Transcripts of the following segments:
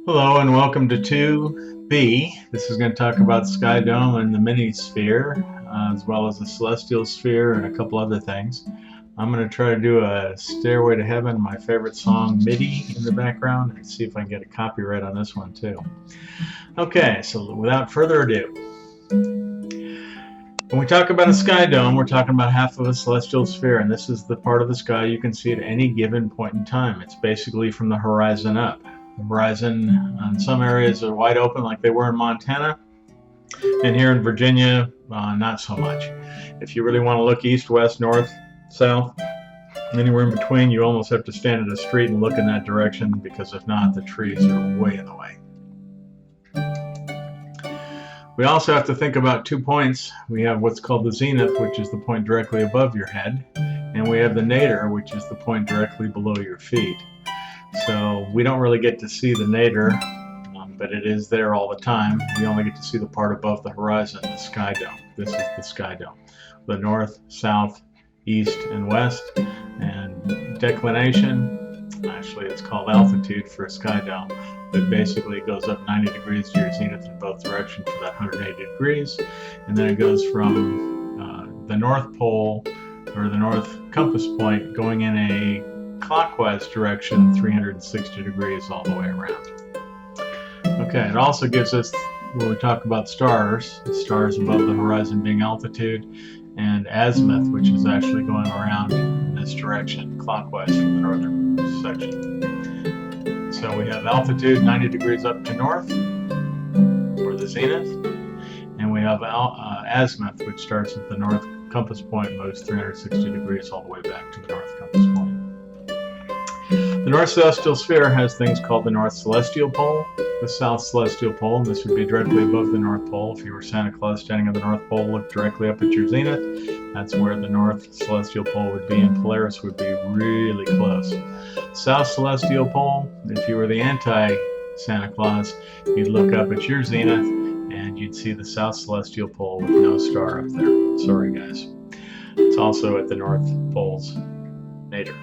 Hello and welcome to 2B. This is going to talk about Sky Dome and the mini sphere, as well as the celestial sphere and a couple other things. I'm going to try to do a Stairway to Heaven, my favorite song, MIDI in the background, and see if I can get a copyright on this one too. Okay, so without further ado, when we talk about a sky dome, we're talking about half of a celestial sphere, and this is the part of the sky you can see at any given point in time. It's basically from the horizon up. The horizon in some areas are wide open like they were in Montana, and here in Virginia, not so much. If you really want to look east, west, north, south, anywhere in between, you almost have to stand at a street and look in that direction, because if not, the trees are way in the way. We also have to think about 2 points. We have what's called the zenith, which is the point directly above your head, and we have the nadir, which is the point directly below your feet. So we don't really get to see the nadir, but it is there all the time. We only get to see the part above the horizon, the sky dome. This is the sky dome. The north, south, east, and west. And declination, actually it's called altitude for a sky dome. But basically it goes up 90 degrees to your zenith in both directions for that 180 degrees. And then it goes from the North Pole, or the North Compass Point, going in a clockwise direction 360 degrees all the way around. Okay, it also gives us, when we talk about stars, the stars above the horizon being altitude, and azimuth, which is actually going around in this direction clockwise from the northern section. So we have altitude 90 degrees up to north for the zenith, and we have azimuth, which starts at the North Compass Point and moves 360 degrees all the way back to the North Compass Point. The North Celestial Sphere has things called the North Celestial Pole, the South Celestial Pole, and this would be directly above the North Pole. If you were Santa Claus standing at the North Pole, look directly up at your zenith. That's where the North Celestial Pole would be, and Polaris would be really close. South Celestial Pole, if you were the anti-Santa Claus, you'd look up at your zenith, and you'd see the South Celestial Pole with no star up there. Sorry, guys. It's also at the North Pole's nadir.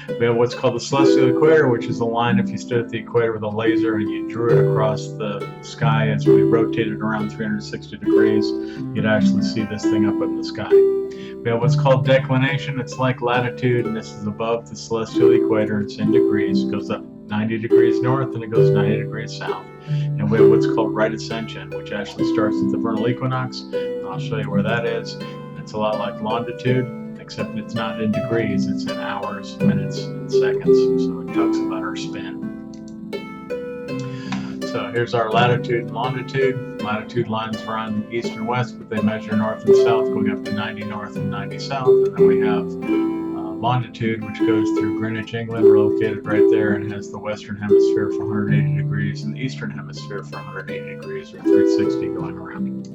We have what's called the celestial equator, which is a line if you stood at the equator with a laser and you drew it across the sky as we rotated around 360 degrees, you'd actually see this thing up in the sky. We have what's called declination. It's like latitude, and this is above the celestial equator. It's in degrees. It goes up 90 degrees north and it goes 90 degrees south. And we have what's called right ascension, which actually starts at the vernal equinox. And I'll show you where that is. And it's a lot like longitude, except it's not in degrees, it's in hours, minutes, and seconds. So it talks about our spin. So here's our latitude and longitude. Latitude lines run east and west, but they measure north and south, going up to 90 north and 90 south. And then we have longitude, which goes through Greenwich, England, located right there, and has the western hemisphere for 180 degrees and the eastern hemisphere for 180 degrees, or 360 going around.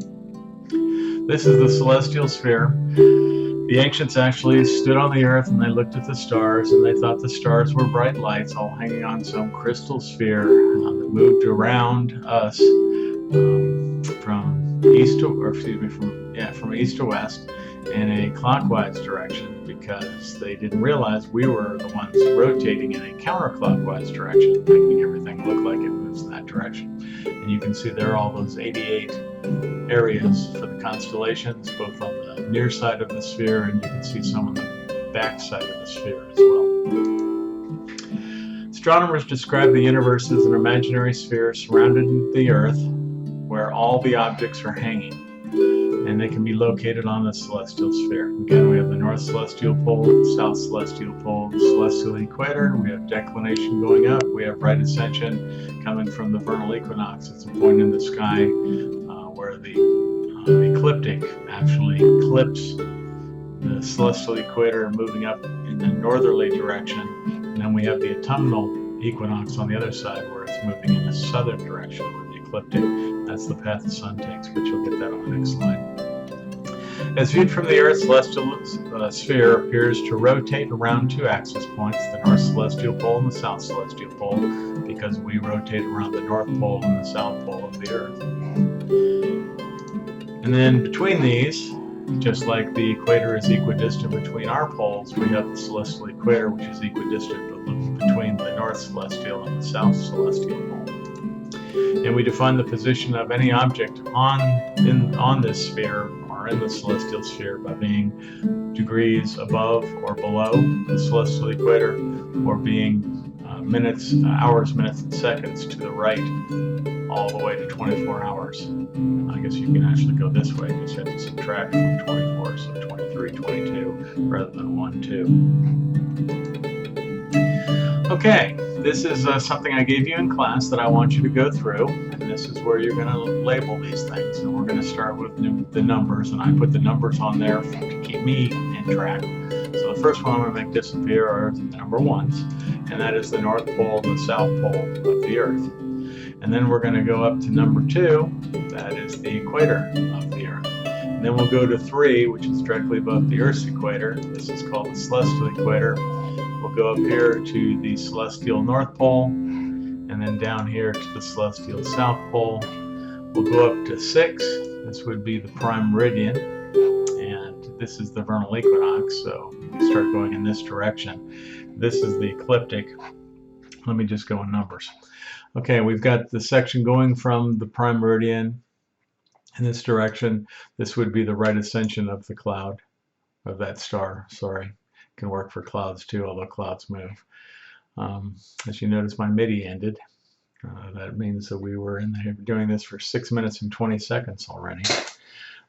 This is the celestial sphere. The ancients actually stood on the earth and they looked at the stars, and they thought the stars were bright lights all hanging on some crystal sphere that moved around us from east to west in a clockwise direction, because they didn't realize we were the ones rotating in a counterclockwise direction, making everything look like it moves in that direction. And you can see there are all those 88 areas for the constellations, both on the near side of the sphere, and you can see some on the back side of the sphere as well. Astronomers describe the universe as an imaginary sphere surrounding the Earth, where all the objects are hanging, and they can be located on the celestial sphere. Again, we have the North Celestial Pole, the South Celestial Pole, the celestial equator. We have declination going up. We have right ascension coming from the vernal equinox. It's a point in the sky where the ecliptic actually eclipses the celestial equator, moving up in the northerly direction. And then we have the autumnal equinox on the other side, where it's moving in the southern direction with the ecliptic. That's the path the sun takes, but you'll get that on the next slide. As viewed from the Earth's celestial sphere appears to rotate around 2 axis points, the North Celestial Pole and the South Celestial Pole, because we rotate around the North Pole and the South Pole of the Earth. And then between these, just like the equator is equidistant between our poles, we have the celestial equator, which is equidistant between the North Celestial and the South Celestial pole. And we define the position of any object on this sphere or in the celestial sphere by being degrees above or below the celestial equator, or being hours, minutes, and seconds to the right, all the way to 24 hours. I guess you can actually go this way, you just have to subtract from 24, so 23, 22, rather than 1, 2. Okay, this is something I gave you in class that I want you to go through, and this is where you're going to label these things. And we're going to start with the numbers, and I put the numbers on there to keep me in track. So the first one I'm going to make disappear are the number ones, and that is the North Pole and the South Pole of the Earth. And then we're going to go up to number 2, that is the equator of the Earth. And then we'll go to 3, which is directly above the Earth's equator. This is called the celestial equator. We'll go up here to the celestial North Pole, and then down here to the celestial South Pole. We'll go up to 6. This would be the prime meridian, and this is the vernal equinox, so we start going in this direction. This is the ecliptic. Let me just go in numbers. Okay, we've got the section going from the prime meridian in this direction. This would be the right ascension of the cloud, of that star, sorry. Can work for clouds too, although clouds move. As you notice, my MIDI ended. That means that we were in there doing this for 6 minutes and 20 seconds already.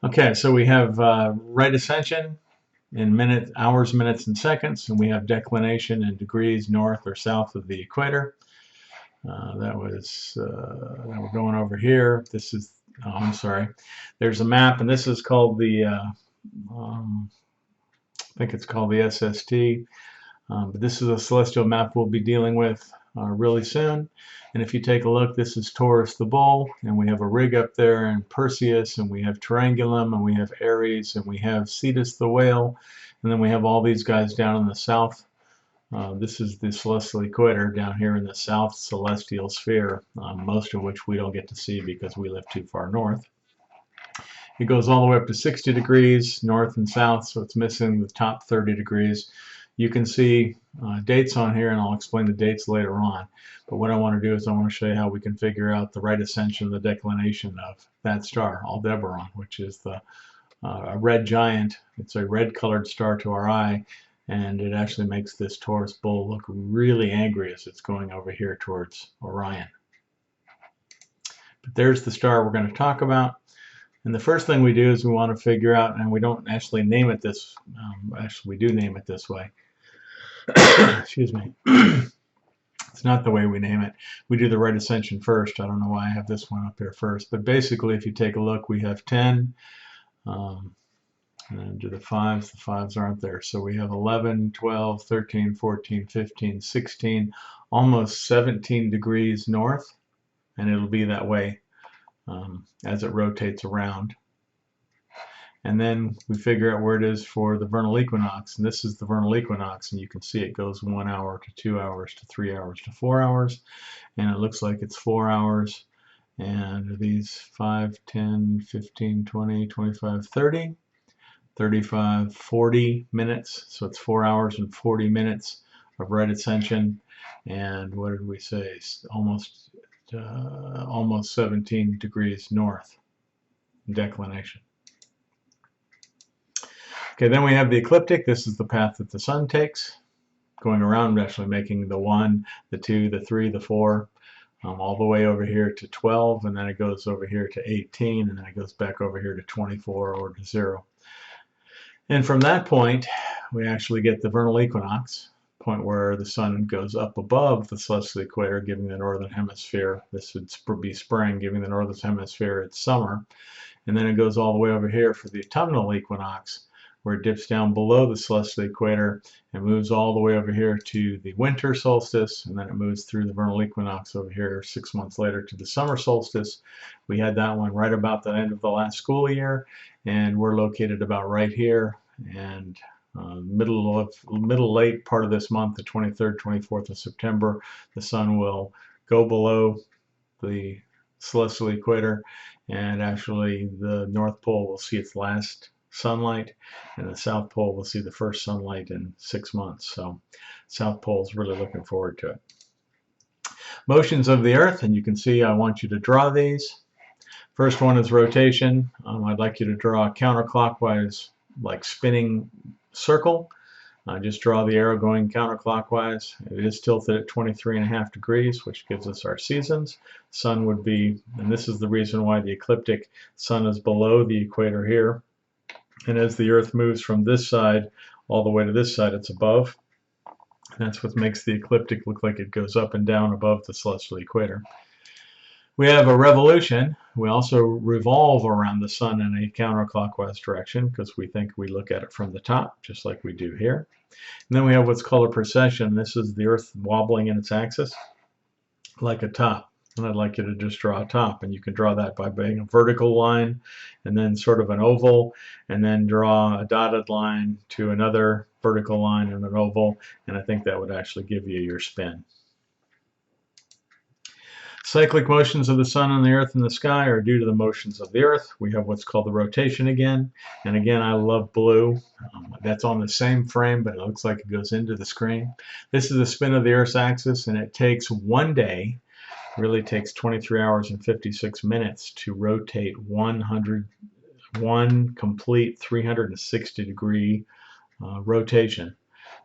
Okay, so we have right ascension in hours, minutes, and seconds, and we have declination in degrees north or south of the equator. We're going over here. This is, oh, I'm sorry. There's a map, and this is called the, I think it's called the SST. But this is a celestial map we'll be dealing with really soon. And if you take a look, this is Taurus the bull, and we have a rig up there, and Perseus, and we have Triangulum, and we have Aries, and we have Cetus the whale, and then we have all these guys down in the south. This is the celestial equator down here in the south celestial sphere, most of which we don't get to see because we live too far north. It goes all the way up to 60 degrees north and south, so it's missing the top 30 degrees. You can see dates on here, and I'll explain the dates later on. But what I want to do is I want to show you how we can figure out the right ascension, the declination of that star, Aldebaran, which is a red giant. It's a red-colored star to our eye, and it actually makes this Taurus bull look really angry as it's going over here towards Orion. But there's the star we're going to talk about. And the first thing we do is we want to figure out, and we don't actually name it this, actually we do name it this way. Excuse me. It's not the way we name it. We do the right ascension first. I don't know why I have this one up here first. But basically, if you take a look, we have 10. And then do the 5s. The 5s aren't there. So we have 11, 12, 13, 14, 15, 16, almost 17 degrees north. And it'll be that way as it rotates around. And then we figure out where it is for the vernal equinox, and this is the vernal equinox, and you can see it goes 1 hour to 2 hours to 3 hours to 4 hours, and it looks like it's 4 hours, and these 5, 10, 15, 20, 25, 30, 35, 40 minutes, so it's 4 hours and 40 minutes of right ascension, and what did we say, almost 17 degrees north declination. Okay, then we have the ecliptic. This is the path that the sun takes, going around, actually making the 1, the 2, the 3, the 4, all the way over here to 12, and then it goes over here to 18, and then it goes back over here to 24 or to 0. And from that point, we actually get the vernal equinox, point where the sun goes up above the celestial equator, giving the northern hemisphere, this would be spring, giving the northern hemisphere its summer. And then it goes all the way over here for the autumnal equinox, where it dips down below the celestial equator and moves all the way over here to the winter solstice, and then it moves through the vernal equinox over here 6 months later to the summer solstice. We had that one right about the end of the last school year, and we're located about right here, and middle late part of this month, the 23rd, 24th of September, the sun will go below the celestial equator, and actually the North Pole will see its last sunlight, and the South Pole will see the first sunlight in 6 months. So South Pole is really looking forward to it. Motions of the Earth, and you can see I want you to draw these. First one is rotation. I'd like you to draw a counterclockwise, like spinning circle. Just draw the arrow going counterclockwise. It is tilted at 23.5 degrees, which gives us our seasons. Sun would be, and this is the reason why the ecliptic sun is below the equator here. And as the Earth moves from this side all the way to this side, it's above. And that's what makes the ecliptic look like it goes up and down above the celestial equator. We have a revolution. We also revolve around the sun in a counterclockwise direction because we think we look at it from the top, just like we do here. And then we have what's called a precession. This is the Earth wobbling in its axis like a top. And I'd like you to just draw a top. And you can draw that by being a vertical line and then sort of an oval, and then draw a dotted line to another vertical line and an oval. And I think that would actually give you your spin. Cyclic motions of the sun and the earth and the sky are due to the motions of the earth. We have what's called the rotation again. And again, I love blue. That's on the same frame, but it looks like it goes into the screen. This is the spin of the earth's axis, and it takes one day, really takes 23 hours and 56 minutes to rotate one complete 360-degree rotation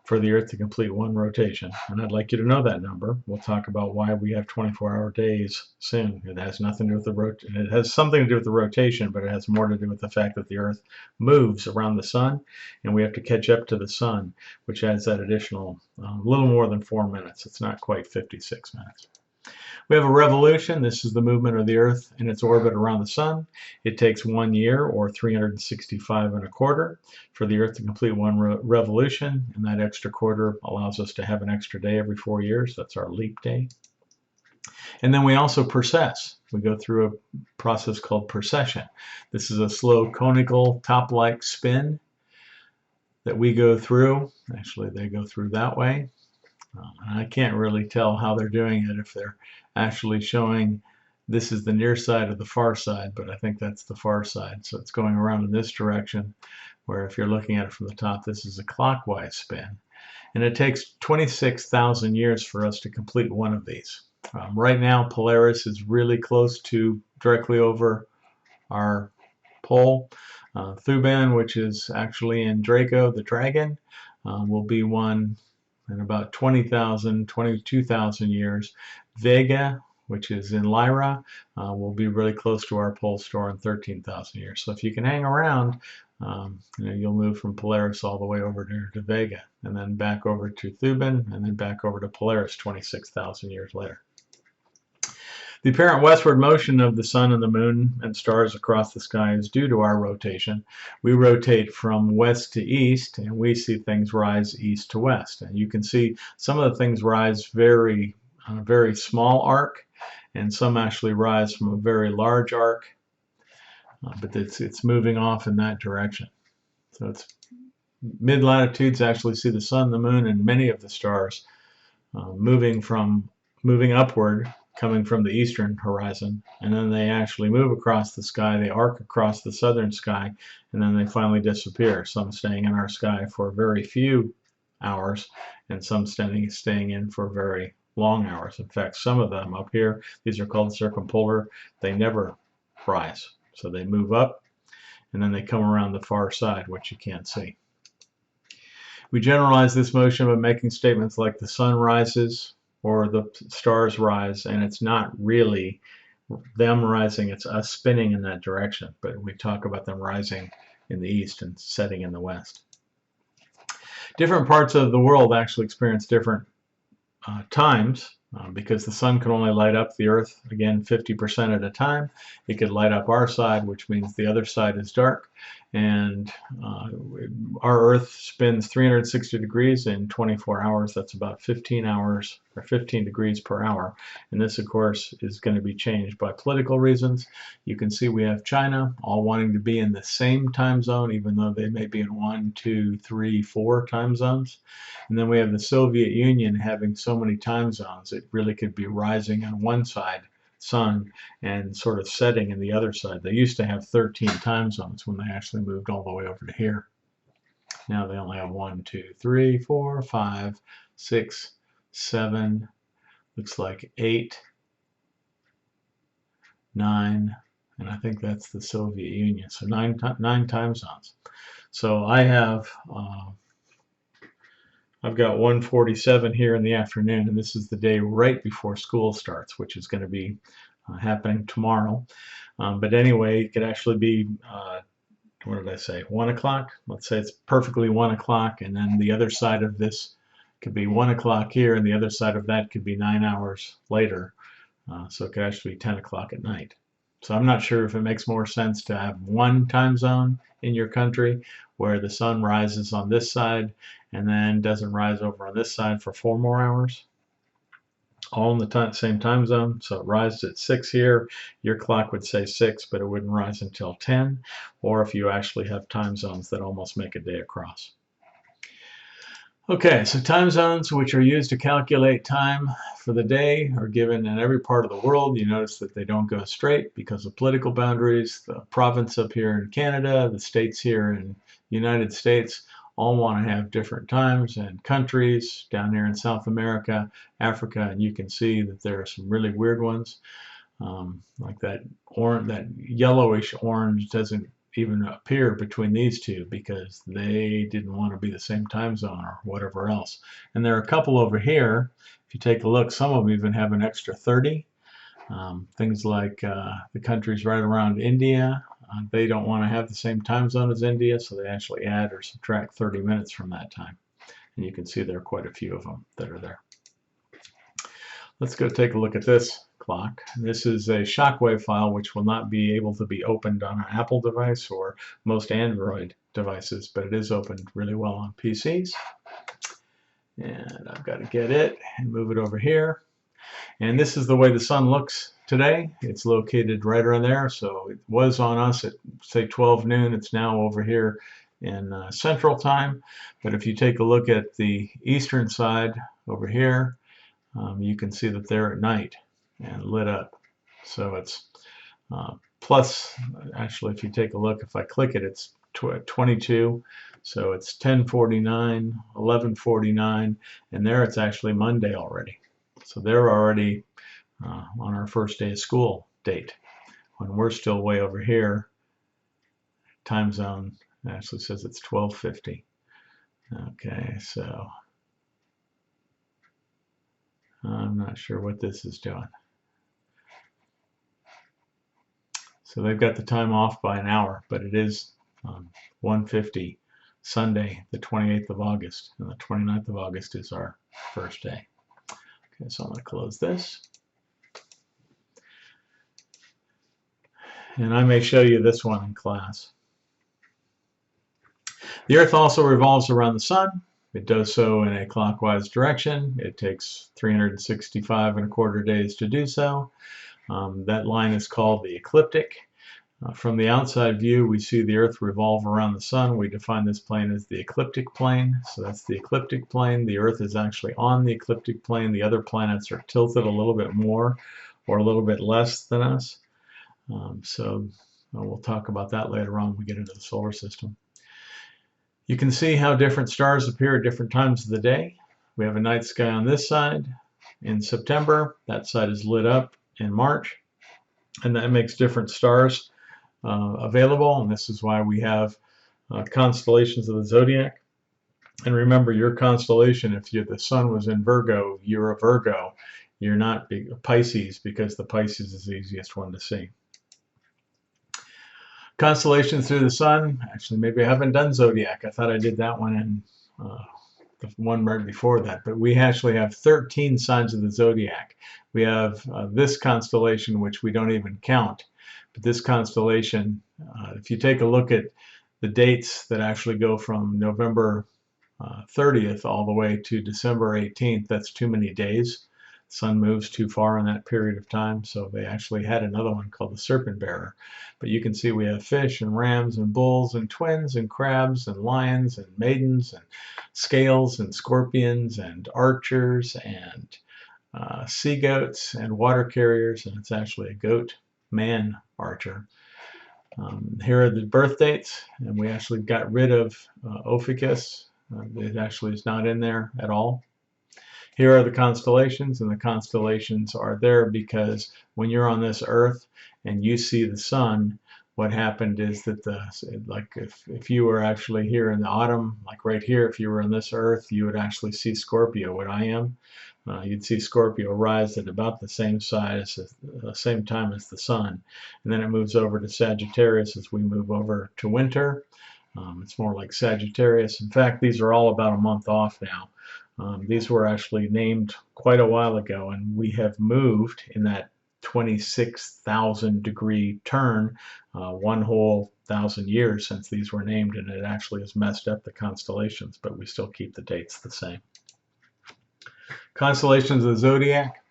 for the Earth to complete one rotation. And I'd like you to know that number. We'll talk about why we have 24-hour days soon. It has nothing to do with the it has something to do with the rotation, but it has more to do with the fact that the Earth moves around the sun, and we have to catch up to the sun, which adds that additional little more than 4 minutes. It's not quite 56 minutes. We have a revolution. This is the movement of the Earth in its orbit around the sun. It takes 1 year, or 365 1/4, for the Earth to complete one revolution, and that extra quarter allows us to have an extra day every 4 years. That's our leap day. And then we also precess. We go through a process called precession. This is a slow conical top-like spin that we go through. Actually, they go through that way. I can't really tell how they're doing it, if they're actually showing this is the near side of the far side, but I think that's the far side. So it's going around in this direction, where if you're looking at it from the top, this is a clockwise spin. And it takes 26,000 years for us to complete one of these. Right now, Polaris is really close to directly over our pole. Thuban, which is actually in Draco, the dragon, will be one in about 20,000, 22,000 years. Vega, which is in Lyra, will be really close to our pole star in 13,000 years. So if you can hang around, you'll move from Polaris all the way over to Vega, and then back over to Thuban, and then back over to Polaris 26,000 years later. The apparent westward motion of the sun and the moon and stars across the sky is due to our rotation. We rotate from west to east, and we see things rise east to west. And you can see some of the things rise on a very small arc, and some actually rise from a very large arc. But it's moving off in that direction. So it's mid-latitudes actually see the sun, the moon, and many of the stars moving upward, coming from the eastern horizon, and then they actually move across the sky. They arc across the southern sky, and then they finally disappear, some staying in our sky for very few hours, and some staying in for very long hours. In fact, some of them up here, these are called circumpolar, they never rise. So they move up, and then they come around the far side, which you can't see. We generalize this motion by making statements like the sun rises or the stars rise, and it's not really them rising, it's us spinning in that direction, but we talk about them rising in the east and setting in the west. Different parts of the world actually experience different times, because the sun can only light up the earth, again, 50% at a time. It could light up our side, which means the other side is dark. And our earth spins 360 degrees in 24 hours. That's about 15 hours, or 15 degrees per hour. And this, of course, is going to be changed by political reasons. You can see we have China all wanting to be in the same time zone, even though they may be in 1, 2, 3, 4 time zones. And then we have the Soviet Union having so many time zones, it really could be rising on one side, sun, and sort of setting in the other side. They used to have 13 time zones when they actually moved all the way over to here. Now they only have 1, 2, 3, 4, 5, 6, 7. looks like 8, 9, and I think that's the Soviet Union. So nine time zones. So I've got 1:47 here in the afternoon, and this is the day right before school starts, which is going to be happening tomorrow. But anyway, it could actually be, what did I say, 1 o'clock? Let's say it's perfectly 1 o'clock, and then the other side of this could be 1 o'clock here, and the other side of that could be 9 hours later. So it could actually be 10 o'clock at night. So I'm not sure if it makes more sense to have one time zone in your country where the sun rises on this side and then doesn't rise over on this side for 4 more hours, all in the same time zone. So it rises at 6 here, your clock would say 6, but it wouldn't rise until 10, or if you actually have time zones that almost make a day across. Okay, so time zones, which are used to calculate time for the day, are given in every part of the world. You notice that they don't go straight because of political boundaries. The province up here in Canada, the states here in the United States, all want to have different times, and countries down here in South America, Africa, and you can see that there are some really weird ones. Like that yellowish orange doesn't even appear between these two because they didn't want to be the same time zone or whatever else. And there are a couple over here. If you take a look, some of them even have an extra 30. Things like the countries right around India, they don't want to have the same time zone as India, so they actually add or subtract 30 minutes from that time. And you can see there are quite a few of them that are there. Let's go take a look at this clock. This is a shockwave file which will not be able to be opened on an Apple device or most Android devices, but it is opened really well on PCs. And I've got to get it and move it over here. And this is the way the sun looks today. It's located right around there, so it was on us at say 12 noon. It's now over here in Central Time. But if you take a look at the eastern side over here, you can see that they're at night and lit up. So it's plus, actually, if you take a look, if I click it, it's 22. So it's 10:49, 11:49, and there it's actually Monday already. So they're already on our first day of school date, when we're still way over here. Time zone actually says it's 12:50. Okay, so I'm not sure what this is doing. So they've got the time off by an hour, but it is 1:50 Sunday, the 28th of August, and the 29th of August is our first day. Okay, so I'm going to close this. And I may show you this one in class. The Earth also revolves around the sun. It does so in a clockwise direction. It takes 365 1/4 days to do so. That line is called the ecliptic. From the outside view, we see the Earth revolve around the sun. We define this plane as the ecliptic plane. So that's the ecliptic plane. The Earth is actually on the ecliptic plane. The other planets are tilted a little bit more or a little bit less than us. So we'll talk about that later on when we get into the solar system. You can see how different stars appear at different times of the day. We have a night sky on this side in September. That side is lit up in March. And that makes different stars available. And this is why we have constellations of the Zodiac. And remember, your constellation, if the sun was in Virgo, you're a Virgo. You're not a Pisces, because the Pisces is the easiest one to see. Constellations through the sun. Actually, maybe I haven't done Zodiac. I thought I did that one in the one right before that. But we actually have 13 signs of the Zodiac. We have this constellation, which we don't even count. But this constellation, if you take a look at the dates that actually go from November 30th all the way to December 18th, that's too many days. The sun moves too far in that period of time, so they actually had another one called the Serpent Bearer. But you can see we have fish and rams and bulls and twins and crabs and lions and maidens and scales and scorpions and archers and sea goats and water carriers, and it's actually a goat man archer. Here are the birth dates, and we actually got rid of Ophiuchus. It actually is not in there at all. Here are the constellations, and the constellations are there because when you're on this earth and you see the sun, what happened is that like if you were actually here in the autumn, like right here, if you were on this earth, you would actually see Scorpio, what I am. You'd see Scorpio rise at about the same size, same time as the sun, and then it moves over to Sagittarius as we move over to winter. It's more like Sagittarius. In fact, these are all about a month off now. These were actually named quite a while ago, and we have moved in that 26,000 degree turn, one whole 1,000 years since these were named, and it actually has messed up the constellations, but we still keep the dates the same. Constellations of the Zodiac.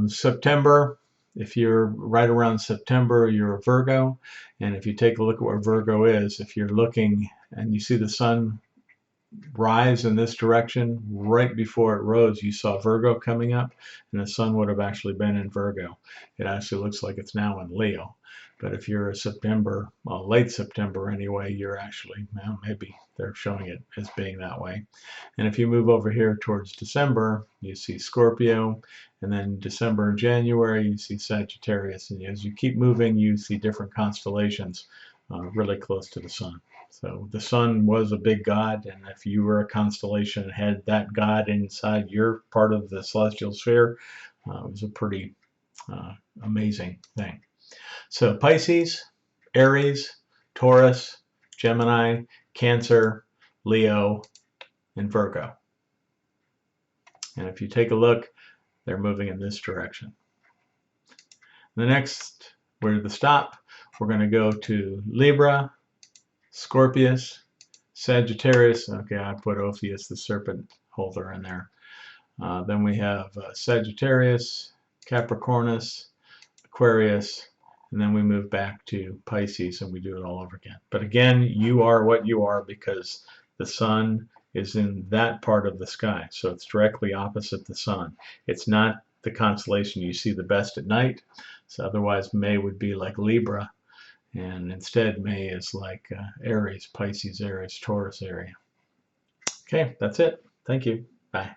September, if you're right around September, you're a Virgo, and if you take a look at where Virgo is, if you're looking and you see the sun rise in this direction, right before it rose, you saw Virgo coming up, and the sun would have actually been in Virgo. It actually looks like it's now in Leo. But if you're a September, well, late September anyway, you're actually, well, maybe they're showing it as being that way. And if you move over here towards December, you see Scorpio, and then December and January, you see Sagittarius. And as you keep moving, you see different constellations really close to the sun. So the sun was a big god, and if you were a constellation and had that god inside your part of the celestial sphere, it was a pretty amazing thing. So Pisces, Aries, Taurus, Gemini, Cancer, Leo, and Virgo. And if you take a look, they're moving in this direction. The next, where the stop, we're going to go to Libra, Scorpius, Sagittarius. Okay, I put Ophius, the serpent holder, in there. Then we have Sagittarius, Capricornus, Aquarius, and then we move back to Pisces and we do it all over again. But again, you are what you are because the sun is in that part of the sky, so it's directly opposite the sun. It's not the constellation you see the best at night, so otherwise May would be like Libra, and instead May is like Aries, Pisces, Aries, Taurus area. Okay, that's it. Thank you. Bye.